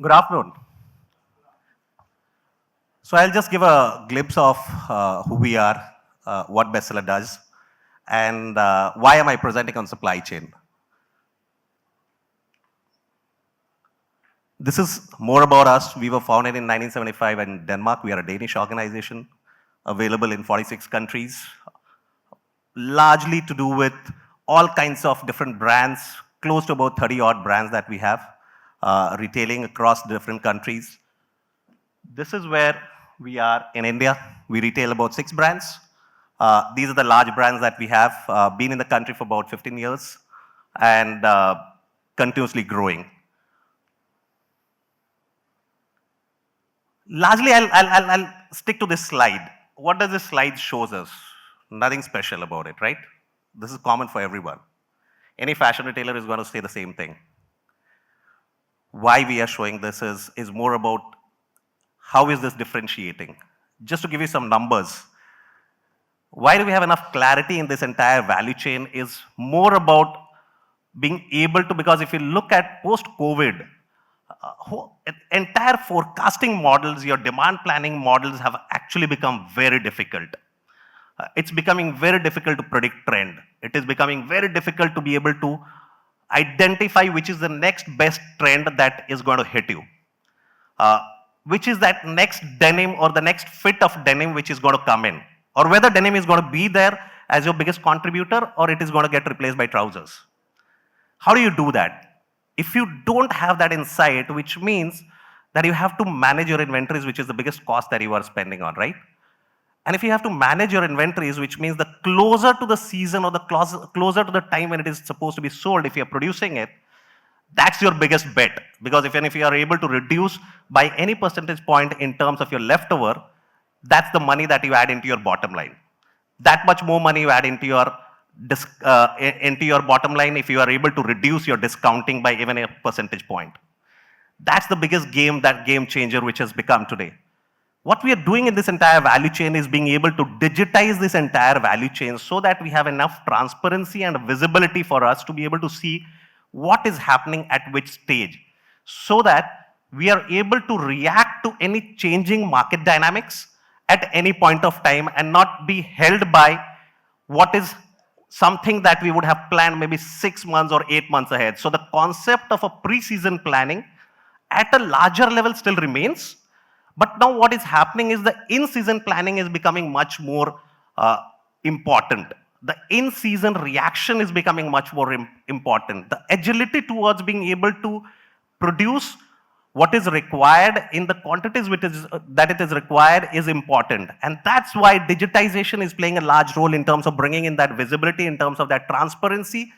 Good afternoon. So I'll just give a glimpse of who we are, what Bestseller does, and why am I presenting on supply chain. This is more about us. We were founded in 1975 in Denmark. We are a Danish organization, available in 46 countries, largely to do with all kinds of different brands, close to about 30 odd brands that we have, retailing across different countries. This is where we are in India. We retail about 6 brands. These are the large brands that we have, been in the country for about 15 years and continuously growing. Largely, I'll stick to this slide. What does this slide shows us? Nothing special about it, right? This is common for everyone. Any fashion retailer is going to say the same thing. Why we are showing this is more about how is this differentiating. Just to give you some numbers, why do we have enough clarity in this entire value chain is more about being able to, because if you look at post-COVID, entire forecasting models, your demand planning models have actually become very difficult. It's becoming very difficult to predict trend. It is becoming very difficult to be able to identify which is the next best trend that is going to hit you. Which is that next denim or the next fit of denim which is going to come in. Or whether denim is going to be there as your biggest contributor or it is going to get replaced by trousers. How do you do that? If you don't have that insight, which means that you have to manage your inventories, which is the biggest cost that you are spending on, right? And if you have to manage your inventories, which means the closer to the season or the closer to the time when it is supposed to be sold, if you're producing it, that's your biggest bet. Because if you are able to reduce by any percentage point in terms of your leftover, that's the money that you add into your bottom line. That much more money you add into your bottom line if you are able to reduce your discounting by even a percentage point. That's the biggest game changer which has become today. What we are doing in this entire value chain is being able to digitize this entire value chain so that we have enough transparency and visibility for us to be able to see what is happening at which stage, so that we are able to react to any changing market dynamics at any point of time and not be held by what is something that we would have planned maybe 6 months or 8 months ahead. So the concept of a pre-season planning at a larger level still remains, but now what is happening is the in-season planning is becoming much more important. The in-season reaction is becoming much more important. The agility towards being able to produce what is required in the quantities that it is required is important. And that's why digitization is playing a large role in terms of bringing in that visibility, in terms of that transparency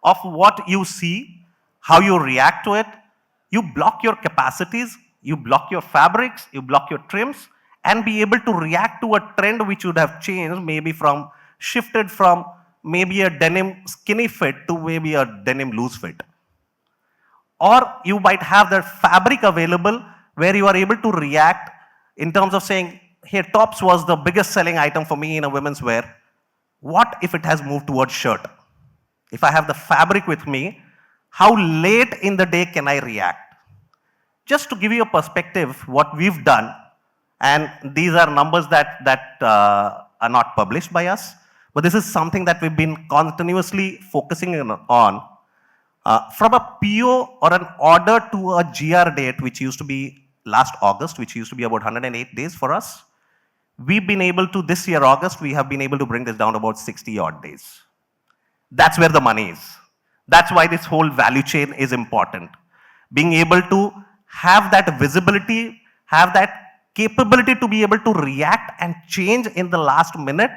of what you see, how you react to it. You block your capacities, you block your fabrics, you block your trims, and be able to react to a trend which would have changed, shifted from maybe a denim skinny fit to maybe a denim loose fit. Or you might have that fabric available where you are able to react in terms of saying, hey, tops was the biggest selling item for me in a women's wear. What if it has moved towards shirt? If I have the fabric with me, how late in the day can I react? Just to give you a perspective, what we've done, and these are numbers that are not published by us, but this is something that we've been continuously focusing on. From a PO or an order to a GR date, which used to be last August, which used to be about 108 days for us, we've been able to, this year, August, we have been able to bring this down to about 60 odd days. That's where the money is. That's why this whole value chain is important. Being able to have that visibility, have that capability to be able to react and change in the last minute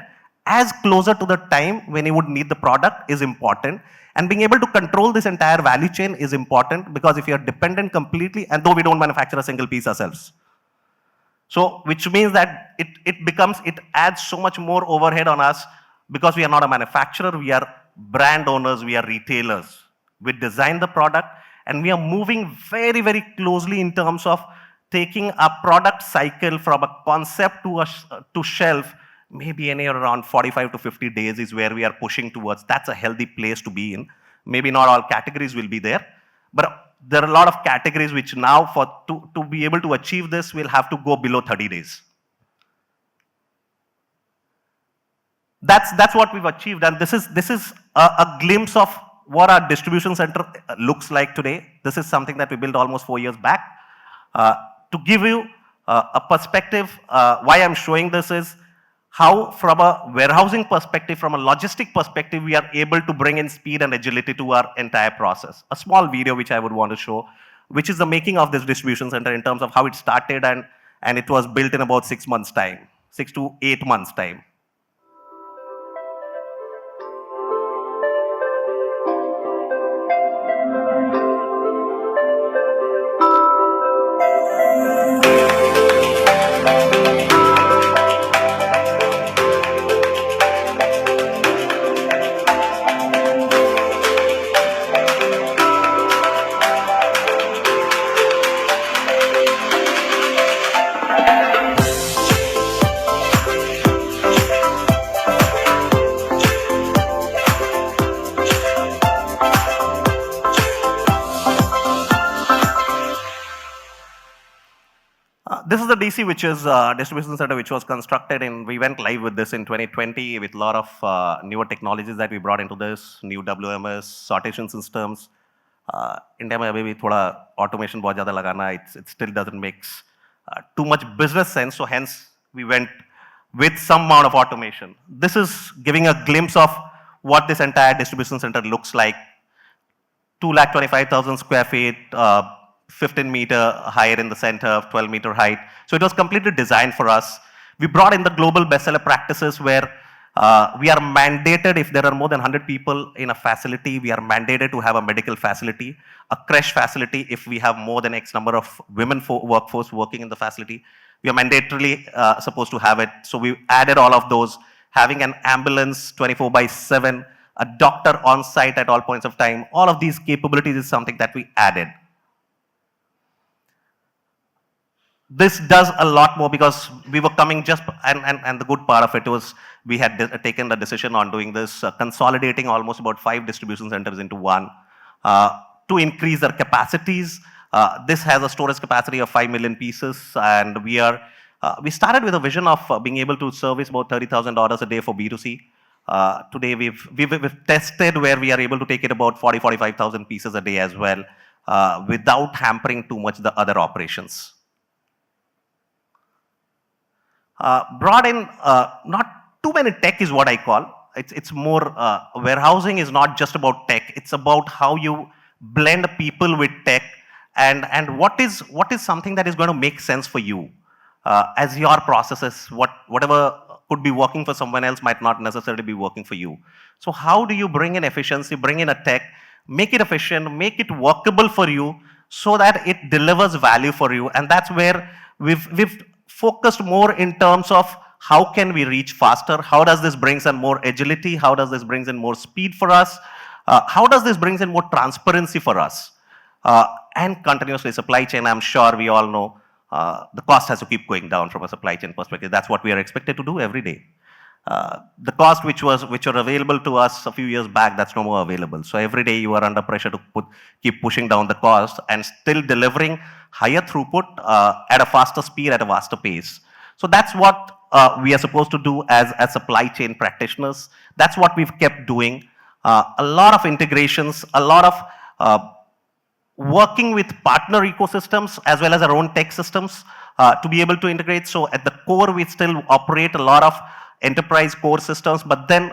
as closer to the time when you would need the product is important. And being able to control this entire value chain is important, because if you're dependent completely, and though we don't manufacture a single piece ourselves. So, which means that it adds so much more overhead on us, because we are not a manufacturer, we are brand owners, we are retailers. We design the product, and we are moving very, very closely in terms of taking a product cycle from a concept to shelf. Maybe anywhere around 45 to 50 days is where we are pushing towards. That's a healthy place to be in. Maybe not all categories will be there, but there are a lot of categories which now to be able to achieve this, we'll have to go below 30 days. That's what we've achieved, and this is a glimpse of what our distribution center looks like today. This is something that we built almost 4 years back. To give you a perspective, why I'm showing this is how, from a warehousing perspective, from a logistic perspective, we are able to bring in speed and agility to our entire process. A small video which I would want to show, which is the making of this distribution center in terms of how it started, and it was built in about 6 months' time, 6 to 8 months' time. This is the DC, which is distribution center, which was constructed in, we went live with this in 2020 with a lot of newer technologies that we brought into this, new WMS, sortation systems. India mein abhi bhi thoda automation bahut zyada lagana, it still doesn't make too much business sense, so hence we went with some amount of automation. This is giving a glimpse of what this entire distribution center looks like. 225,000 square feet, 15-meter higher in the center, 12-meter height. So it was completely designed for us. We brought in the global bestseller practices where we are mandated, if there are more than 100 people in a facility, we are mandated to have a medical facility, a creche facility if we have more than X number of women workforce working in the facility. We are mandatorily supposed to have it. So we added all of those, having an ambulance 24/7, a doctor on site at all points of time. All of these capabilities is something that we added. This does a lot more because we were coming just, and the good part of it was we had taken the decision on doing this, consolidating almost about 5 distribution centers into one to increase their capacities. This has a storage capacity of 5 million pieces, and we started with a vision of being able to service about $30,000 a day for B2C. Today we've tested where we are able to take it about 45,000 pieces a day as well, without hampering too much the other operations. Brought in not too many tech is what I call. It's more warehousing is not just about tech. It's about how you blend people with tech, and what is something that is going to make sense for you as your processes. Whatever could be working for someone else might not necessarily be working for you. So how do you bring in efficiency, bring in a tech, make it efficient, make it workable for you, so that it delivers value for you? And that's where we've focused more in terms of how can we reach faster, how does this bring in more agility, how does this bring in more speed for us, how does this bring in more transparency for us, and continuously supply chain. I'm sure we all know the cost has to keep going down from a supply chain perspective. That's what we are expected to do every day. The cost which were available to us a few years back, that's no more available. So every day you are under pressure to keep pushing down the cost and still delivering higher throughput at a faster speed, at a faster pace. So that's what we are supposed to do as supply chain practitioners. That's what we've kept doing. A lot of integrations, a lot of working with partner ecosystems as well as our own tech systems to be able to integrate. So at the core, we still operate a lot of enterprise core systems, but then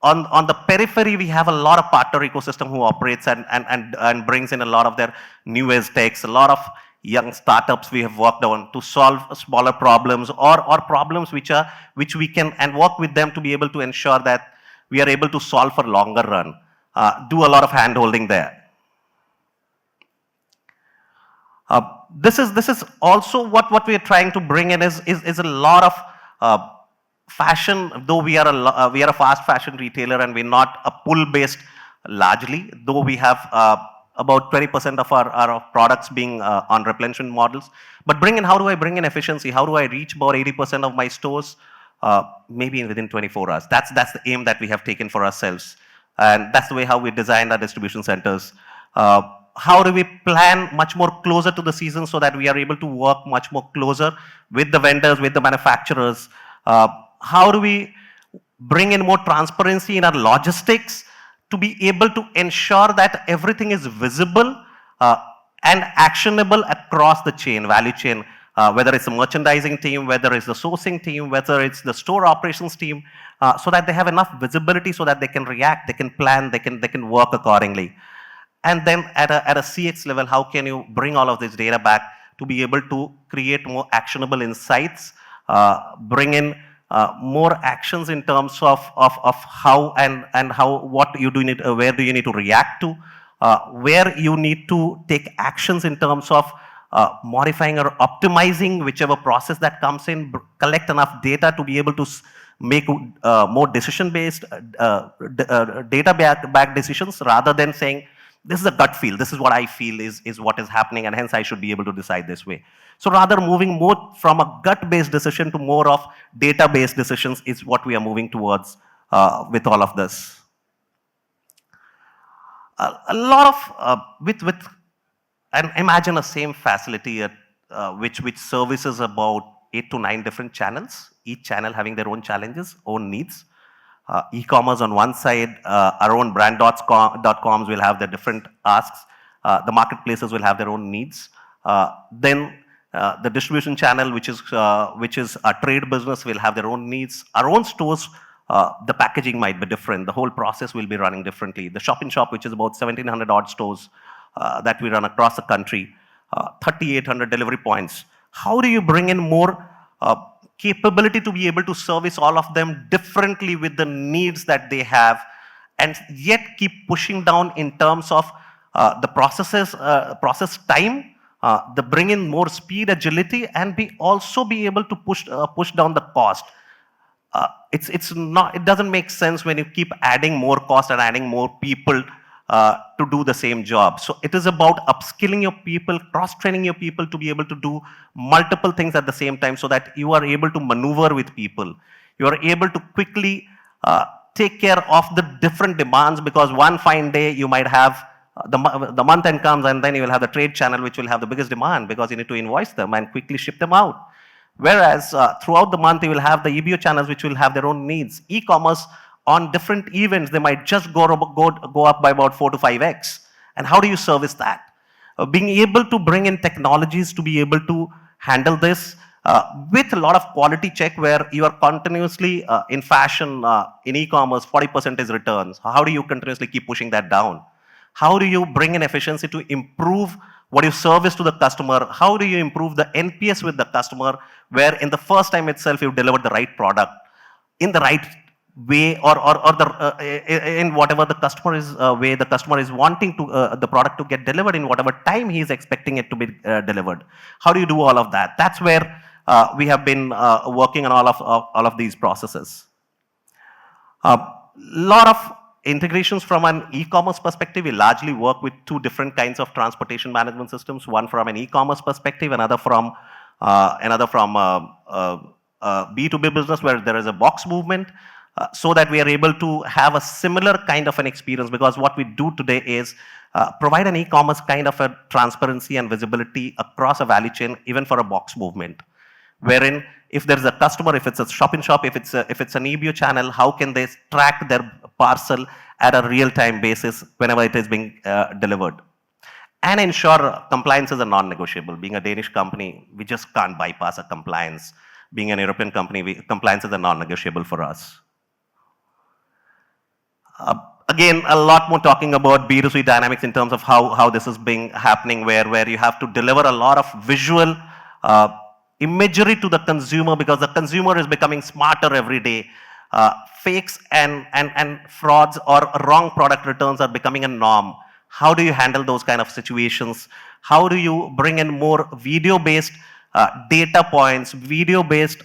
on the periphery, we have a lot of partner ecosystem who operates and brings in a lot of their newest techs, a lot of young startups we have worked on to solve smaller problems or problems which we can, and work with them to be able to ensure that we are able to solve for longer run. Do a lot of hand holding there. This is also what we are trying to bring in is a lot of fashion. Though we are a fast fashion retailer and we're not a pull-based largely, though we have about 20% of our products being on replenishment models. But how do I bring in efficiency? How do I reach about 80% of my stores maybe within 24 hours? That's the aim that we have taken for ourselves. And that's the way how we designed our distribution centers. how do we plan much more closer to the season so that we are able to work much more closer with the vendors, with the manufacturers? How do we bring in more transparency in our logistics to be able to ensure that everything is visible uh, and actionable across the chain, value chain, whether it's the merchandising team, whether it's the sourcing team, whether it's the store operations team, so that they have enough visibility so that they can react, they can plan, they can work accordingly. And then at a CX level, how can you bring all of this data back to be able to create more actionable insights, bring in more actions in terms of how and how, what you do need, where do you need to react to, where you need to take actions in terms of modifying or optimizing whichever process that comes in, collect enough data to be able to make more decision-based, data-backed decisions, rather than saying, this is a gut feel, this is what I feel is what is happening, and hence I should be able to decide this way. So rather moving more from a gut-based decision to more of data-based decisions is what we are moving towards with all of this. A lot of, with and imagine a same facility at, which services about 8 to 9 different channels, each channel having their own challenges, own needs. E-commerce on one side, our own brand.coms will have their different asks. The marketplaces will have their own needs. Then the distribution channel, which is a trade business, will have their own needs. Our own stores, the packaging might be different. The whole process will be running differently. The shop-in-shop, which is about 1,700 odd stores that we run across the country, 3,800 delivery points. How do you bring in more capability to be able to service all of them differently with the needs that they have, and yet keep pushing down in terms of the process time, the bring in more speed, agility, and also be able to push down the cost. It doesn't make sense when you keep adding more cost and adding more people to do the same job. So it is about upskilling your people, cross-training your people to be able to do multiple things at the same time, so that you are able to maneuver with people. You are able to quickly take care of the different demands, because one fine day you might have the month end comes, and then you will have the trade channel which will have the biggest demand, because you need to invoice them and quickly ship them out. Whereas throughout the month you will have the EBO channels which will have their own needs. E-commerce, on different events, they might just go up by about 4 to 5x. And how do you service that? Being able to bring in technologies to be able to handle this with a lot of quality check, where you are continuously in fashion, in e-commerce, 40% is returns. How do you continuously keep pushing that down? How do you bring in efficiency to improve what you service to the customer? How do you improve the NPS with the customer, where in the first time itself you've delivered the right product in the right way, or in whatever the customer is way the customer is wanting to the product to get delivered, in whatever time he is expecting it to be delivered. How do you do all of that? That's where we have been working on all of these processes. Lot of integrations from an e-commerce perspective. We largely work with 2 different kinds of transportation management systems. One from an e-commerce perspective, another from B2B business, where there is a box movement. So that we are able to have a similar kind of an experience, because what we do today is provide an e-commerce kind of a transparency and visibility across a value chain, even for a box movement, wherein if there's a customer, if it's a shop-in-shop, if it's an EBO channel, how can they track their parcel at a real-time basis whenever it is being delivered, and ensure compliance is a non-negotiable. Being a Danish company, we just can't bypass a compliance. Being an European company, compliance is a non-negotiable for us. Again, a lot more talking about B2C dynamics in terms of how this is being happening, where you have to deliver a lot of visual imagery to the consumer, because the consumer is becoming smarter every day. Fakes and frauds or wrong product returns are becoming a norm. How do you handle those kind of situations? How do you bring in more video-based data points, video-based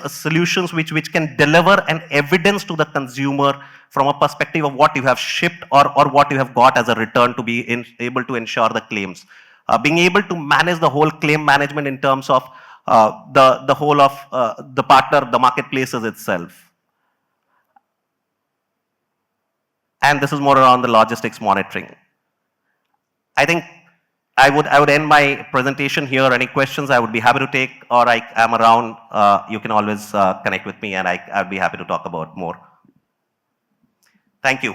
solutions which can deliver an evidence to the consumer from a perspective of what you have shipped or what you have got as a return, to be able to ensure the claims. Being able to manage the whole claim management in terms of the whole of the partner, the marketplaces itself. and this is more around the logistics monitoring. I think I would end my presentation here. Any questions I would be happy to take, or I am around. You can always connect with me, and I'd be happy to talk about more. Thank you.